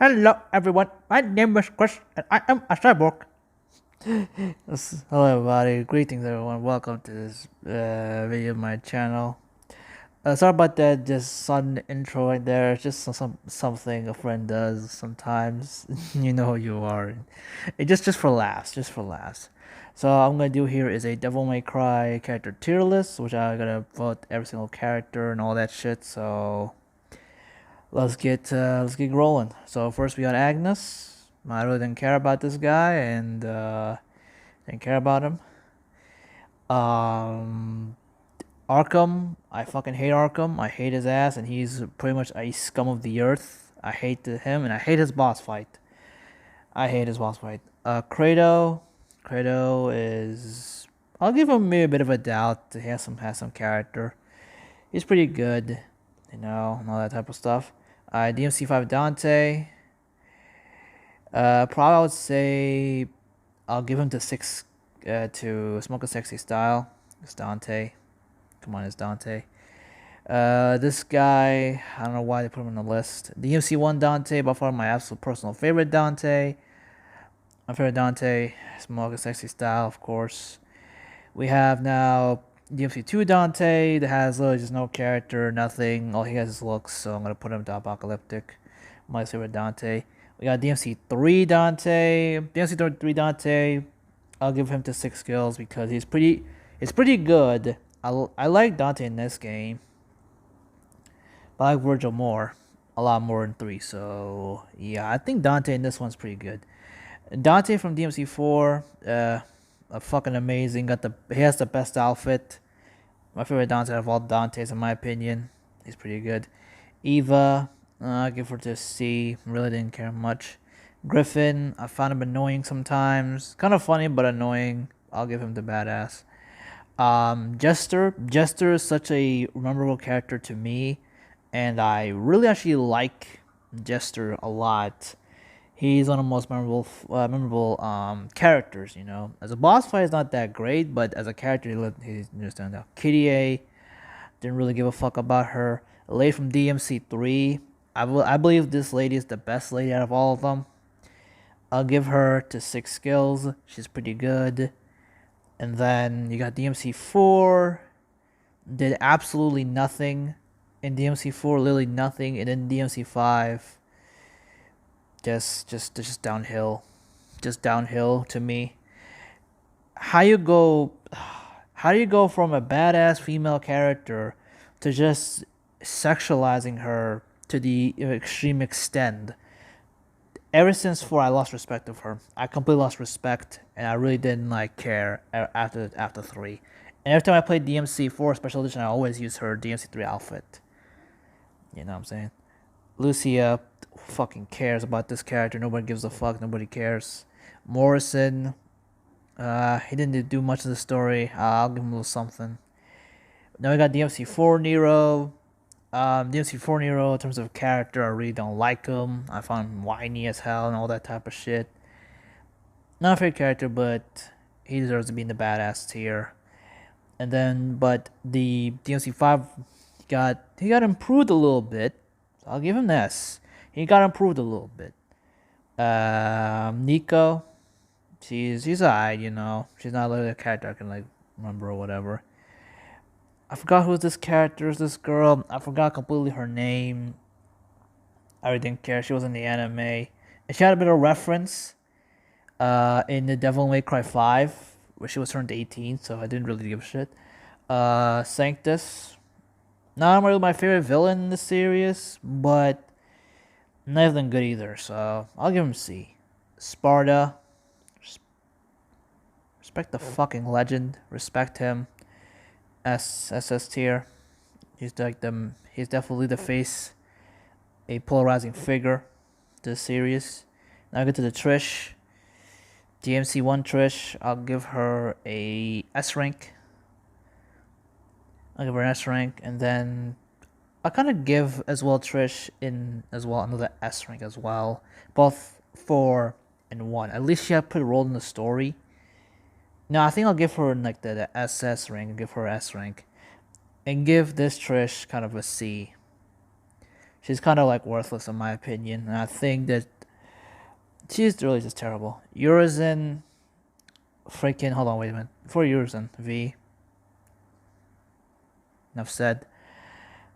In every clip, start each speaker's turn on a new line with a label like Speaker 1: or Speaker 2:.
Speaker 1: Hello, everyone. My name is Chris, and I am a cyborg. Hello, everybody. Greetings, everyone. Welcome to this video of my channel. Sorry about that. Just sudden intro right there. It's just something a friend does sometimes. You know who you are. It just for laughs. Just for laughs. So I'm gonna do here is a Devil May Cry character tier list, which I'm gonna vote every single character and all that shit. So let's get rolling. So first we got Agnes. I really didn't care about this guy and didn't care about him. Um, Arkham. I fucking hate Arkham. I hate his ass, and he's pretty much a scum of the earth. I hate him, and I hate his boss fight. I hate his boss fight. Kratos. Kratos is. I'll give him maybe a bit of a doubt. He has some character. He's pretty good, and all that type of stuff. DMC5 Dante. Probably I would say I'll give him to six to Smoke a Sexy Style. It's Dante. Come on, it's Dante. This guy, I don't know why they put him on the list. DMC1 Dante, by far my absolute personal favorite Dante. My favorite Dante, Smoke a Sexy Style, of course. We have now DMC2 Dante that has literally just no character, nothing. All he has is looks, so I'm gonna put him to Apocalyptic. My favorite Dante. We got DMC3 Dante. DMC3 Dante. I'll give him to 6 kills because he's pretty good. I like Dante in this game, but I like Virgil more, a lot more in 3. So yeah, I think Dante in this one's pretty good. Dante from DMC4, fucking amazing. He has the best outfit. My favorite Dante of all Dantes, in my opinion. He's pretty good. Eva, I give her to C. Really didn't care much. Griffin, I found him annoying sometimes. Kind of funny, but annoying. I'll give him the badass. Jester is such a memorable character to me, and I really actually like Jester a lot. He's one of the most memorable characters. As a boss fight, is not that great, but as a character, he's stand out. Kitty A, didn't really give a fuck about her. A lady from DMC3, I believe this lady is the best lady out of all of them. I'll give her to 6 kills. She's pretty good. And then you got DMC4, did absolutely nothing. In DMC4, literally nothing, and then DMC5, just downhill, just downhill to me. How you go? How do you go from a badass female character to just sexualizing her to the extreme extent? Ever since 4, I lost respect of her. I completely lost respect, and I really didn't care after 3. And every time I played DMC4 Special Edition, I always use her DMC3 outfit. You know what I'm saying? Lucia fucking cares about this character. Nobody gives a fuck. Nobody cares. Morrison, he didn't do much of the story. I'll give him a little something. Now we got DMC4 Nero. DMC4 Nero, in terms of character, I really don't like him. I found him whiny as hell and all that type of shit. Not a favorite character, but he deserves to be in the badass tier. And then, but the DMC5 he got improved a little bit. So I'll give him this. He got improved a little bit. Nico, she's alright, She's not like a character I can remember or whatever. I forgot who this character is. This girl, I forgot completely her name. I really didn't care. She was in the anime, and she had a bit of reference in the Devil May Cry 5, where she was turned 18. So I didn't really give a shit. Sanctus, not really my favorite villain in the series, but nothing good either. So I'll give him C. Sparta, respect the fucking legend. Respect him. SS tier. He's he's definitely the face, a polarizing figure to the series. Now I get to the Trish. DMC1 Trish, I'll give her a S rank. I'll give her an S rank, and then I'll kind of give as well Trish in as well another S rank as well. Both 4 and 1. At least she had put a role in the story. No, I think I'll give her the SS rank and give her S rank. And give this Trish kind of a C. She's kind of like worthless in my opinion, and I think that she's really just terrible. Urizen, freaking hold on, wait a minute. Before Urizen, V. Enough said.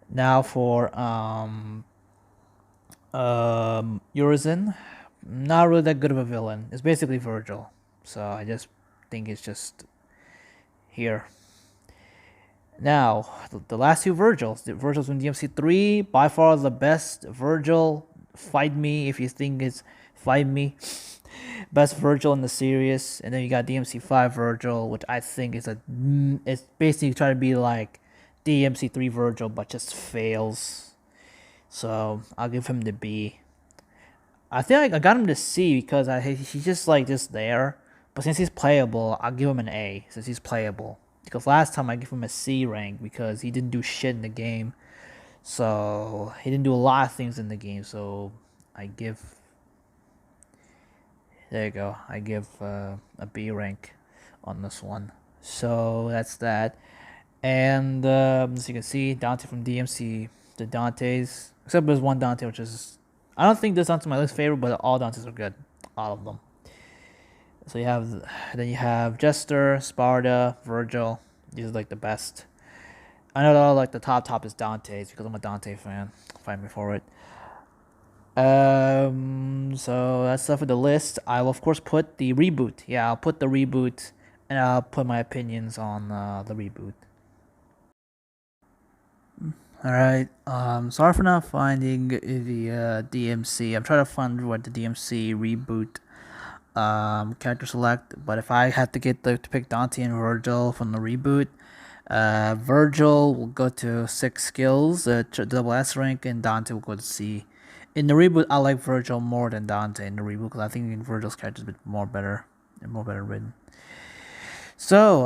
Speaker 1: Now for Urizen, not really that good of a villain. It's basically Virgil, so I just think it's just here. Now, the last two Virgils. The Virgils from DMC 3, by far the best Virgil. Fight me if you think it's fight me. Best Virgil in the series. And then you got DMC 5 Virgil, which I think is it's basically trying to be like DMC 3 Virgil, but just fails. So I'll give him the B. I think I got him to C because he's just like just there. But since he's playable, I'll give him an A since he's playable. Because last time I gave him a C rank because he didn't do shit in the game. So he didn't do a lot of things in the game. So I give. There you go. I give a B rank on this one. So that's that. And as you can see, Dante from DMC, the Dantes, except there's one Dante which is, I don't think this Dante's my least favorite, but all Dantes are good, all of them. So then you have Jester, Sparta, Virgil. These are like the best. I know that like the top is Dante's because I'm a Dante fan. Find me for it. So that's stuff for the list. I will of course put the reboot. Yeah, I'll put the reboot, and I'll put my opinions on the reboot. All right. Sorry for not finding the DMC. I'm trying to find what the DMC reboot character select. But if I had to to pick Dante and Virgil from the reboot, Virgil will go to 6 skills, double S rank, and Dante will go to C. In the reboot, I like Virgil more than Dante in the reboot because I think Virgil's character is a bit more better written. So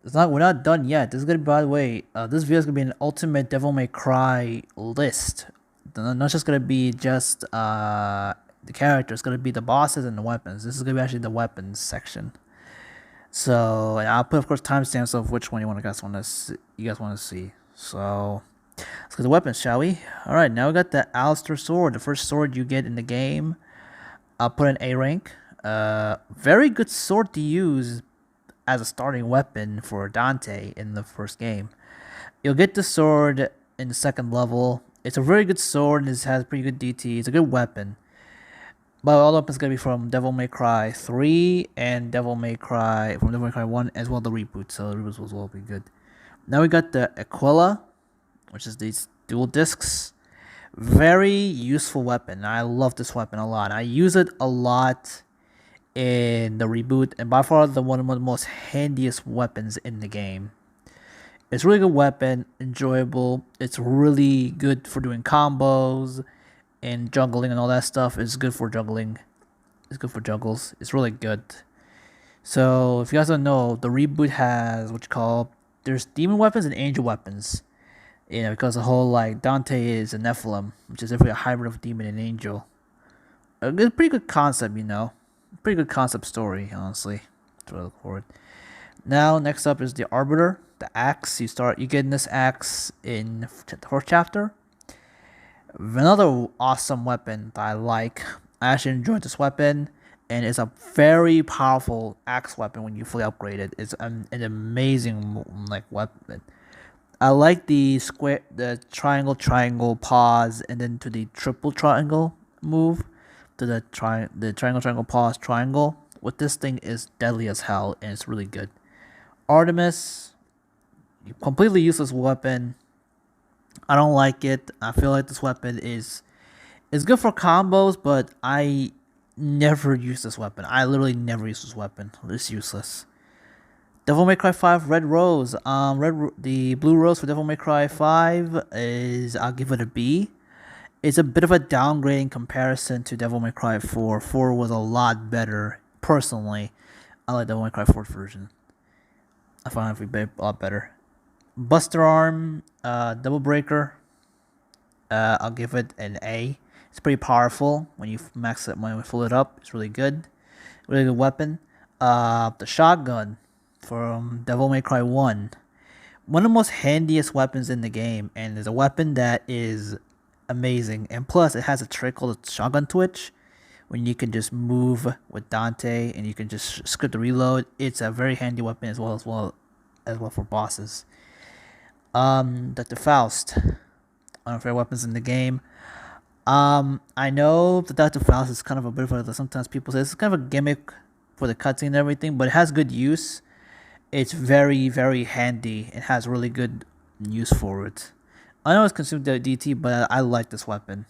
Speaker 1: we're not done yet. This is gonna be, by the way, this video is gonna be an ultimate Devil May Cry list. Not just gonna be just the characters. It's gonna be the bosses and the weapons. This is gonna be actually the weapons section. So and I'll put of course timestamps of which one you guys want to see. So let's get the weapons, shall we? All right, now we got the Alistair sword, the first sword you get in the game. I'll put an A rank. Very good sword to use as a starting weapon for Dante in the first game. You'll get the sword in the second level. It's a very good sword and it has pretty good DT. It's a good weapon. But all the weapons gonna be from Devil May Cry 3 and Devil May Cry 1 as well the reboot. So the reboots will be good. Now we got the Aquila, which is these dual discs. Very useful weapon. I love this weapon a lot. I use it a lot in the reboot, and by far one of the most handiest weapons in the game. It's a really good weapon, enjoyable. It's really good for doing combos and juggling and all that stuff. It's good for juggling. It's good for juggles. It's really good. So if you guys don't know, the reboot has what you call there's demon weapons and angel weapons. You know, because the whole like Dante is a Nephilim, which is definitely a hybrid of demon and angel. A pretty good concept, you know. Pretty good concept story, honestly. That's what I look forward. Now, next up is the Arbiter, the axe. You get this axe in the first chapter. Another awesome weapon that I like. I actually enjoyed this weapon, and it's a very powerful axe weapon when you fully upgrade it. It's an amazing like weapon. I like the triangle pause, and then to the triple triangle move. To the triangle pause triangle. With this thing is deadly as hell and it's really good. Artemis, completely useless weapon. I don't like it. I feel like this weapon is good for combos, but I never use this weapon. I literally never use this weapon. It's useless. Devil May Cry 5 Red Rose. The blue rose for Devil May Cry 5 is, I'll give it a B. It's a bit of a downgrade in comparison to Devil May Cry 4. 4 was a lot better. Personally, I like Devil May Cry 4 version. I find it a lot better. Buster Arm, Double Breaker. I'll give it an A. It's pretty powerful when you max it, when you fill it up. It's really good. Really good weapon. The shotgun from Devil May Cry 1. one of the most handiest weapons in the game, and is a weapon that is amazing. And plus, it has a trick called the shotgun twitch, when you can just move with Dante and you can just skip the reload. It's a very handy weapon as well for bosses. Dr. Faust, one of my favorite weapons in the game. I know the Dr. Faust is kind of a bit of a, sometimes people say it's kind of a gimmick for the cutscene and everything, but it has good use. It's very, very handy. It has really good use for it. I know it's consumed the DT, but I like this weapon.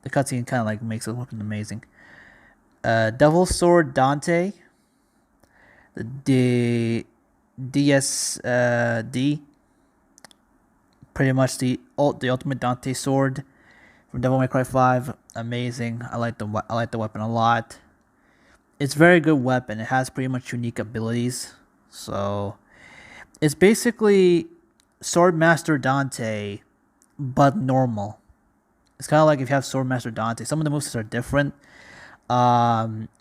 Speaker 1: The cutscene kind of like makes the weapon amazing. Devil Sword Dante, the DSD, pretty much the ultimate Dante sword from Devil May Cry 5. Amazing. I like the weapon a lot. It's a very good weapon. It has pretty much unique abilities. So it's basically Swordmaster Dante, but normal. It's kind of like if you have Swordmaster Dante. Some of the moves are different.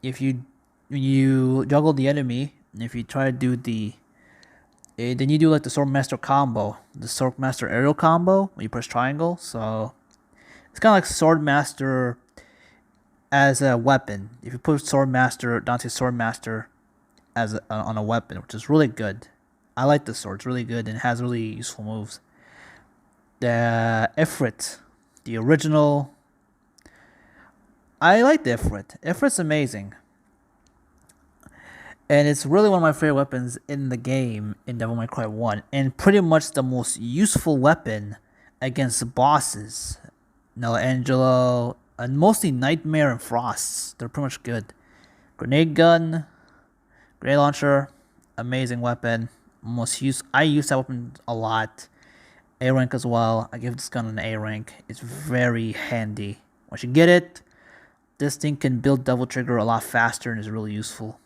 Speaker 1: If you when you juggle the enemy, and if you try to do then you do like the Swordmaster combo, the Swordmaster aerial combo when you press triangle. So it's kind of like Swordmaster as a weapon. If you put Swordmaster Dante Swordmaster on a weapon, which is really good. I like the sword; it's really good and has really useful moves. The Ifrit, the original. I like the Ifrit. Ifrit's amazing. And it's really one of my favorite weapons in the game in Devil May Cry 1. And pretty much the most useful weapon against bosses. Nella Angelo, and mostly Nightmare and Frosts. They're pretty much good. Grenade gun, grenade launcher, amazing weapon. I use that weapon a lot. A rank as well. I give this gun an A rank. It's very handy. Once you get it, this thing can build double trigger a lot faster and is really useful.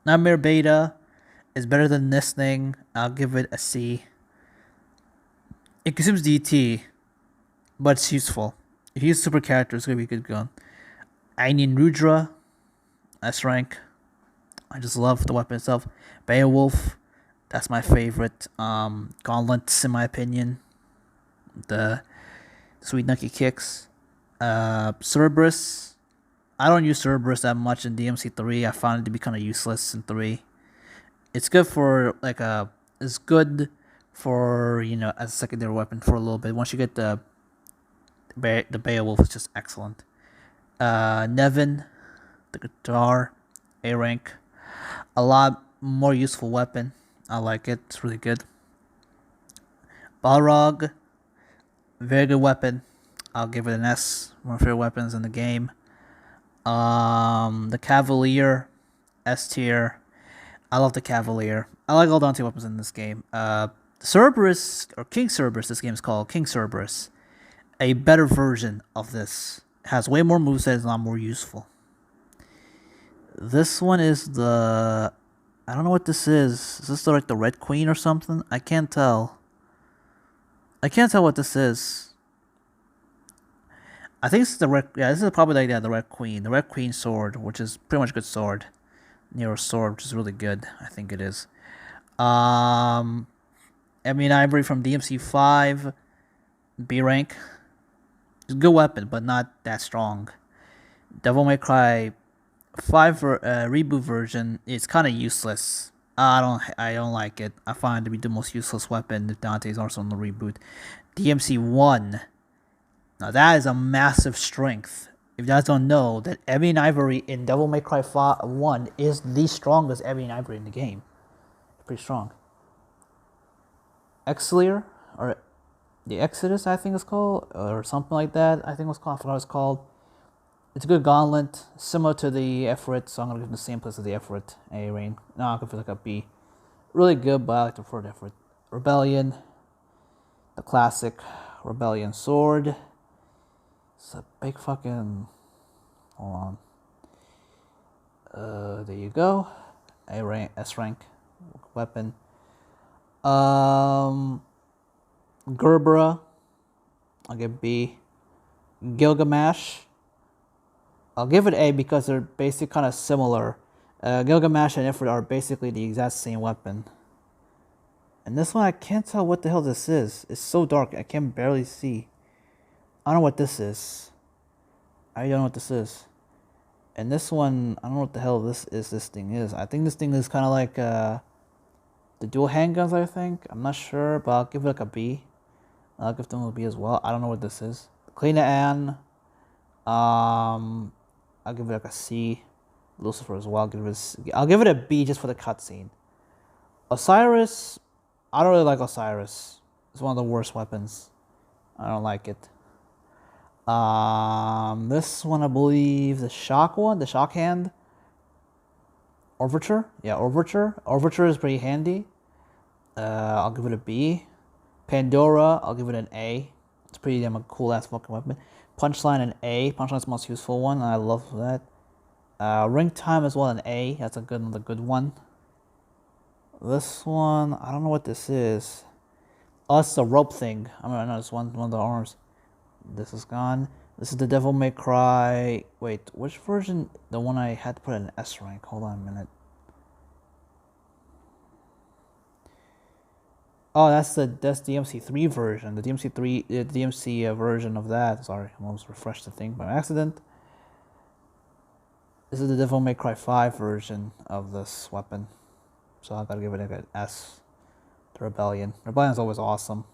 Speaker 1: Nightmare Beta is better than this thing. I'll give it a C. It consumes DT, but it's useful. If you use super character, it's gonna be a good gun. Ainin Rudra, S rank. I just love the weapon itself. Beowulf, that's my favorite. Gauntlets, in my opinion. The sweet Nucky kicks. Cerberus. I don't use Cerberus that much in DMC 3. I found it to be kind of useless in 3. It's good for it's good for as a secondary weapon for a little bit. Once you get the Beowulf, is just excellent. Nevin, the guitar, A rank, a lot more useful weapon. I like it. It's really good. Balrog, very good weapon. I'll give it an S. One of my favorite weapons in the game. The Cavalier, S tier. I love the Cavalier. I like all Dante weapons in this game. Cerberus, or King Cerberus, this game is called King Cerberus. A better version of this. It has way more moves that is a lot more useful. This one is the... I don't know what this is. Is this like the Red Queen or something? I can't tell. I can't tell what this is. I think this is the Red... Yeah, this is probably like the Red Queen. The Red Queen sword, which is pretty much a good sword. Nero sword, which is really good. I think it is. Ebony Ivory from DMC 5. B rank. It's a good weapon, but not that strong. Devil May Cry 5 reboot version is kind of useless. I don't like it. I find it to be the most useless weapon if Dante is also on the reboot. DMC 1. Now that is a massive strength. If you guys don't know, that Ebony Ivory in Devil May Cry 1 is the strongest Ebony Ivory in the game. Pretty strong. Exilier, or the Exodus, I think it's called, or something like that. I think it was called. I forgot what it's called. It's a good gauntlet, similar to the Ifrit, so I'm gonna give it the same place as the Ifrit. A rank. No, I'll give it like a B. Really good, but I like the prefer the Ifrit. Rebellion, the classic Rebellion sword. It's a big fucking... Hold on. There you go. A rank, S rank weapon. Gerbera, I'll give B. Gilgamesh, I'll give it A because they're basically kind of similar. Gilgamesh and Ifrit are basically the exact same weapon. And this one, I can't tell what the hell this is. It's so dark, I can barely see. I don't know what this is. I don't know what this is. And this one, I don't know what the hell this thing is. I think this thing is kind of like the dual handguns, I think. I'm not sure, but I'll give it like a B. I'll give them a B as well. I don't know what this is. Cleaner Anne. I'll give it like a C. Lucifer as well. I'll give it a B just for the cutscene. Osiris. I don't really like Osiris. It's one of the worst weapons. I don't like it. This one, I believe, the shock one, the shock hand. Overture, yeah, Overture. Overture is pretty handy. I'll give it a B. Pandora, I'll give it an A. It's pretty damn a cool ass fucking weapon. Punchline, an A. Punchline's the most useful one, and I love that. Ring time as well, an A. That's another good one. This one, I don't know what this is. Oh, it's a rope thing. I know it's one of the arms. This is gone. This is the Devil May Cry. Wait, which version? The one I had to put in S rank. Hold on a minute. Oh, that's the DMC3 version. The DMC version of that. Sorry, I almost refreshed the thing by accident. This is the Devil May Cry 5 version of this weapon. So I gotta give it an S. The Rebellion. Rebellion's always awesome.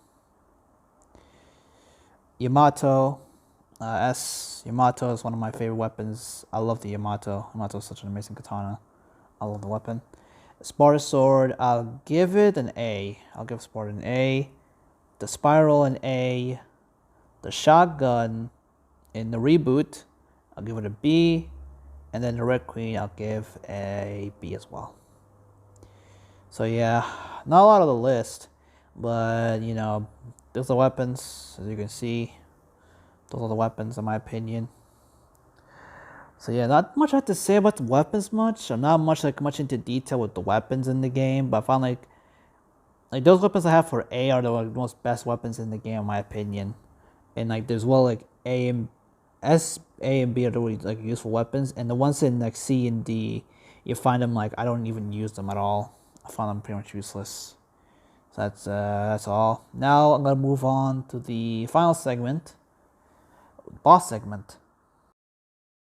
Speaker 1: Yamato, S. Yamato is one of my favorite weapons. I love the Yamato. Yamato is such an amazing katana. I love the weapon. Sparta Sword, I'll give it an A. I'll give Sparta an A. The Spiral an A. The Shotgun in the reboot, I'll give it a B. And then the Red Queen, I'll give a B as well. So yeah, not a lot of the list, but you know, those are weapons, as you can see. Those are the weapons, in my opinion. So yeah, not much I have to say about the weapons much. I'm not much into detail with the weapons in the game, but I found like those weapons I have for A are the most best weapons in the game, in my opinion. And like there's like A and B are the really like useful weapons, and the ones in like C and D, you find them like I don't even use them at all. I found them pretty much useless. So that's all. Now I'm gonna move on to the final segment, boss segment.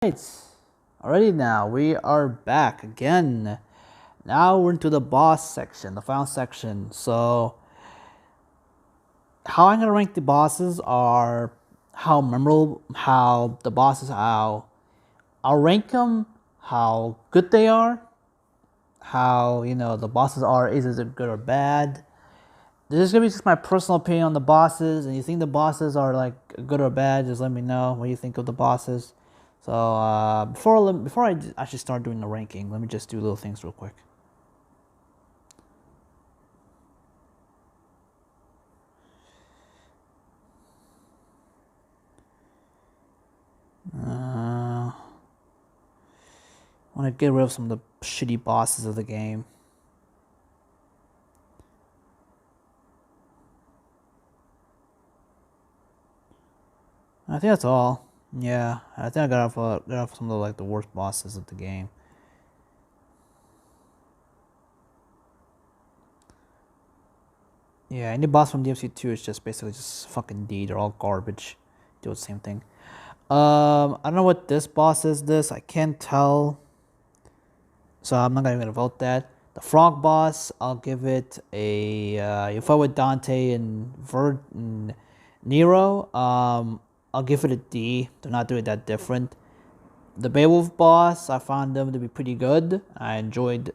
Speaker 1: Right, alrighty, now we are back again. Now we're into the boss section, the final section. So how I'm gonna rank the bosses are how memorable, how the bosses, how I'll rank them, how good they are, how the bosses are, is it good or bad. This is gonna be just my personal opinion on the bosses, and you think the bosses are like good or bad, just let me know what you think of the bosses. So before I actually start doing the ranking, let me just do little things real quick. I want to get rid of some of the shitty bosses of the game. I think that's all. Yeah, I think I got off some of the worst bosses of the game. Yeah, any boss from DMC2 is just basically just fucking D. They're all garbage. Do the same thing. I don't know what this boss is. I can't tell. So I'm not gonna vote that. The frog boss, I'll give it a. You fight with Dante and Nero. I'll give it a D. They're not doing that different. The Beowulf boss, I found them to be pretty good. I enjoyed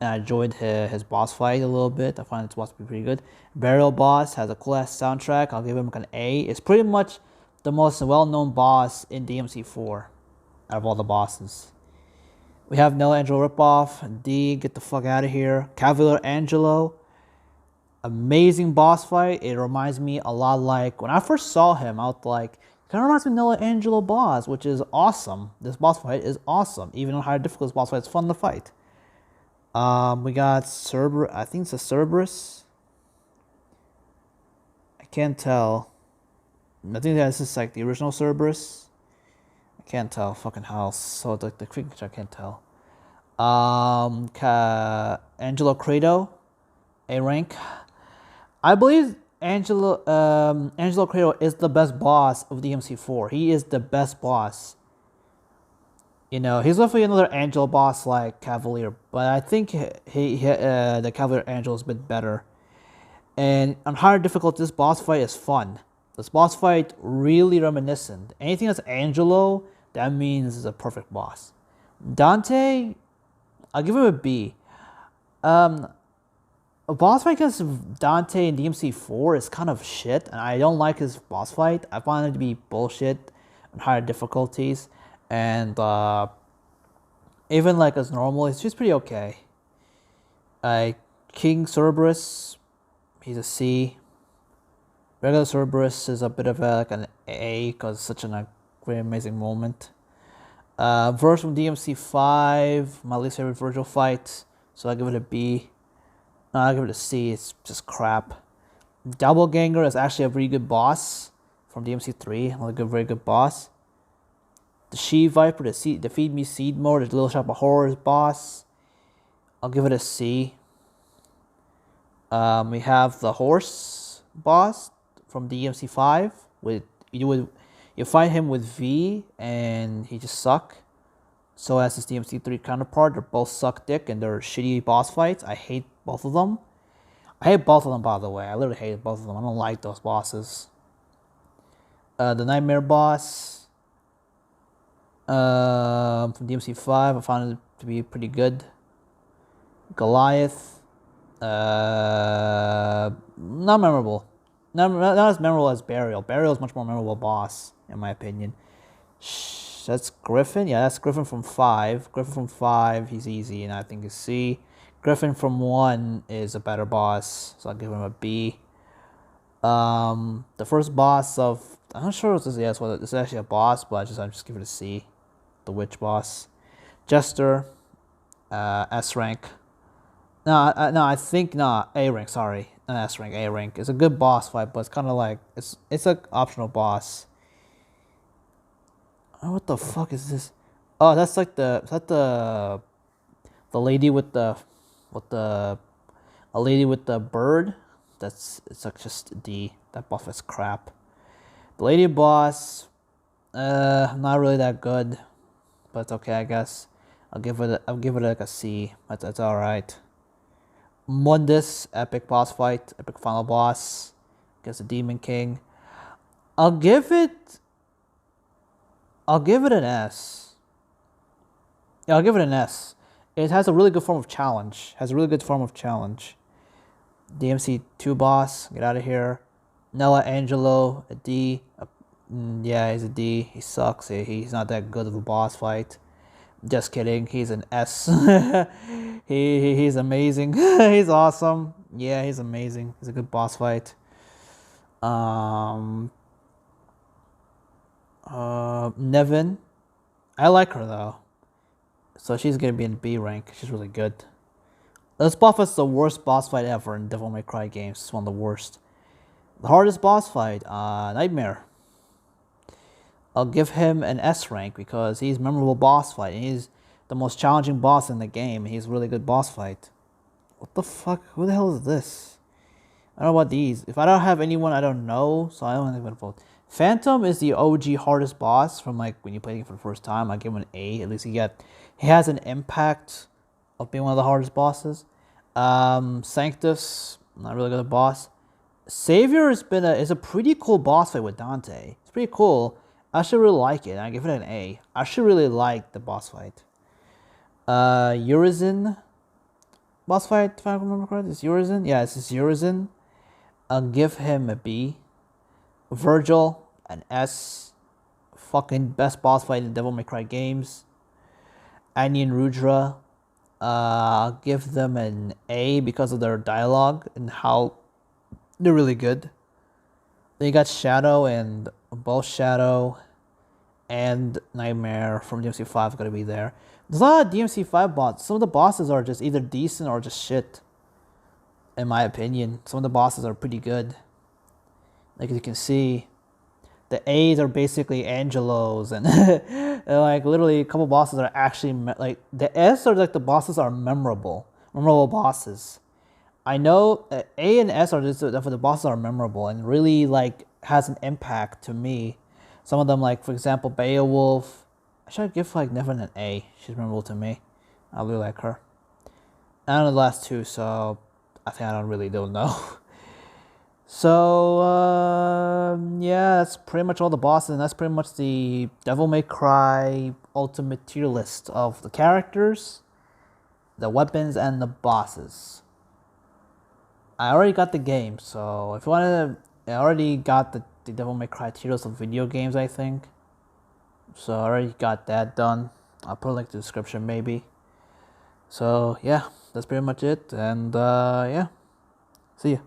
Speaker 1: his boss fight a little bit. I find his boss to be pretty good. Burial boss has a cool ass soundtrack. I'll give him like an A. It's pretty much the most well-known boss in DMC4 out of all the bosses. We have Nella Angelo ripoff. D, get the fuck out of here. Cavalier Angelo, amazing boss fight. It reminds me a lot like when I first saw him. I was like, kind of reminds me of Nella Angelo boss, which is awesome. This boss fight is awesome. Even on higher difficulty boss fight, it's fun to fight. We got Cerberus. I think it's a Cerberus. I can't tell. I think this is like the original Cerberus. I can't tell. Fucking hell. So like the creature, I can't tell. Angelo Credo, A rank. I believe Angelo Credo is the best boss of DMC4. He is the best boss. You know, he's definitely another Angel boss like Cavalier, but I think the Cavalier Angel is a bit better. And on higher difficulty, this boss fight is fun. This boss fight really reminiscent. Anything that's Angelo, that means it's a perfect boss. Dante, I'll give him a B. A boss fight against Dante in DMC4 is kind of shit, and I don't like his boss fight. I find it to be bullshit on higher difficulties, and even like as normal, it's just pretty okay. King Cerberus, he's a C. Regular Cerberus is a bit of like an A because it's such a very amazing moment. Verse from DMC5, my least favorite Virgil fight, so I give it a B. No, I'll give it a C. It's just crap. Doppelganger is actually a very good boss from DMC3. Another very good boss. The She Viper, the Feed Me Seed mode, the Little Shop of Horrors boss. I'll give it a C. We have the Horse boss from DMC5. You fight him with V, and he just suck. So as his DMC3 counterpart, they're both suck dick and they're shitty boss fights. I hate both of them. I hate both of them, by the way. I literally hate both of them. I don't like those bosses. The Nightmare boss from DMC5, I found it to be pretty good. Goliath, not memorable. Not as memorable as Burial. Burial is much more memorable boss, in my opinion. That's Griffin. Yeah, that's Griffin from 5. Griffin from 5, he's easy, and I think it's C. Griffin from 1 is a better boss, so I'll give him a B. The first boss of... I'm not sure if this is actually a boss, but I'll just give it a C. The Witch boss. Jester, S rank. I think A rank. Sorry, not S rank. A rank. It's a good boss fight, but it's kind of like it's an optional boss. Oh, what the fuck is this? Oh, that's like the lady with the a lady with the bird. It's like just D. That buff is crap. The lady boss, not really that good, but it's okay, I guess. I'll give it like a C. That's all right. Mundus, epic boss fight, epic final boss against the Demon King. I'll give it an S. Yeah, I'll give it an S. It has a really good form of challenge. DMC2 boss, get out of here. Nella Angelo, a D. Yeah, he's a D. He sucks. He's not that good of a boss fight. Just kidding. He's an S. He's amazing. He's awesome. Yeah, he's amazing. He's a good boss fight. Nevin. I like her though. So she's gonna be in B rank. She's really good. This boss is the worst boss fight ever in Devil May Cry games. It's one of the worst. The hardest boss fight, Nightmare. I'll give him an S rank because he's a memorable boss fight. And he's the most challenging boss in the game. He's a really good boss fight. What the fuck? Who the hell is this? I don't know about these. If I don't have anyone I don't know, so I don't think I'm gonna vote. Phantom is the OG hardest boss from like when you play it for the first time. I give him an A. At least he has an impact of being one of the hardest bosses. Sanctus, not really good at boss. Savior is a pretty cool boss fight with Dante. It's pretty cool. I should really like it. I give it an A. I should really like the boss fight. Urizen boss fight, if I remember correctly. It's Urizen? Yeah, it's Urizen. I'll give him a B. Virgil, an S. Fucking best boss fight in Devil May Cry games. Annie and Rudra, I'll give them an A because of their dialogue and how they're really good. Then you got Shadow, and both Shadow and Nightmare from DMC5 gonna be there. There's a lot of DMC5 bots. Some of the bosses are just either decent or just shit. In my opinion, some of the bosses are pretty good. Like you can see, the A's are basically Angelos, and like literally a couple bosses are actually like the S are like the bosses are memorable bosses. I know A and S are just for the bosses are memorable and really like has an impact to me. Some of them, like for example, Beowulf. I should give like Niven an A. She's memorable to me. I really like her. And the last two, so I think I don't know. So yeah, that's pretty much all the bosses, and that's pretty much the Devil May Cry ultimate tier list of the characters, the weapons, and the bosses. I already got the game, so if you wanna, I already got the Devil May Cry tier list of video games, I think. So I already got that done. I'll put a link in the description maybe. So yeah, that's pretty much it, and yeah, see ya.